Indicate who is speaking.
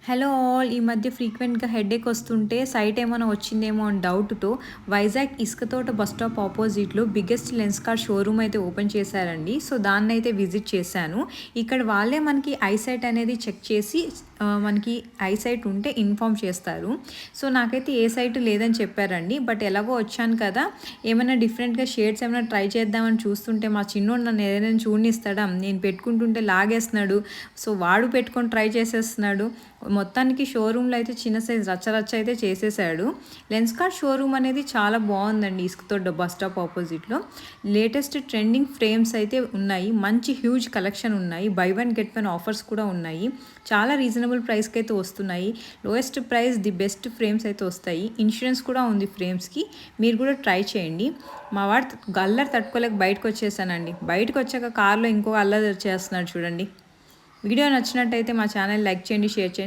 Speaker 1: Hello all. ఈ మధ్య ఫ్రీక్వెంట్గా హెడేక్ వస్తుంటే సైట్ ఏమైనా వచ్చిందేమో అని డౌట్తో వైజాగ్ ఇసుకతోట బస్ స్టాప్ ఆపోజిట్లో బిగ్గెస్ట్ లెన్స్ కార్ షోరూమ్ అయితే ఓపెన్ చేశారండి. సో దాన్ని అయితే విజిట్ చేశాను. ఇక్కడ వాళ్ళే మనకి ఐసైట్ అనేది చెక్ చేసి మనకి ఐసైట్ ఉంటే ఇన్ఫామ్ చేస్తారు. సో నాకైతే ఏ సైట్ లేదని చెప్పారండి. బట్ ఎలాగో వచ్చాను కదా, ఏమైనా డిఫరెంట్గా షేడ్స్ ఏమైనా ట్రై చేద్దామని చూస్తుంటే మా చిన్నోడు నన్ను ఏదైనా చూడనిస్తాడా, నేను పెట్టుకుంటుంటే లాగేస్తున్నాడు. సో వాడు పెట్టుకొని ట్రై చేసేస్తున్నాడు. మొత్తానికి షోరూంలో అయితే చిన్న సైజ్ రచ్చరచ్చ అయితే చేసేసాడు. లెన్స్ కార్ షోరూమ్ అనేది చాలా బాగుందండి. ఇసుకతో బస్ స్టాప్ ఆపోజిట్లో లేటెస్ట్ ట్రెండింగ్ ఫ్రేమ్స్ అయితే ఉన్నాయి. మంచి హ్యూజ్ కలెక్షన్ ఉన్నాయి. By one get one offers కూడా ఉన్నాయి. చాలా రీజనబుల్ ప్రైస్కి అయితే వస్తున్నాయి. Lowest price the best frames అయితే వస్తాయి. ఇన్సూరెన్స్ కూడా ఉంది ఫ్రేమ్స్కి. మీరు కూడా ట్రై చేయండి. మా వాడు అల్లరి తట్టుకోలేక బయటకు వచ్చేసానండి. బయటకు వచ్చాక కార్లో ఇంకో అల్లరి చేస్తున్నాడు చూడండి. వీడియో నచ్చినట్టయితే మా ఛానల్ లైక్ చేయండి, షేర్ చేయండి.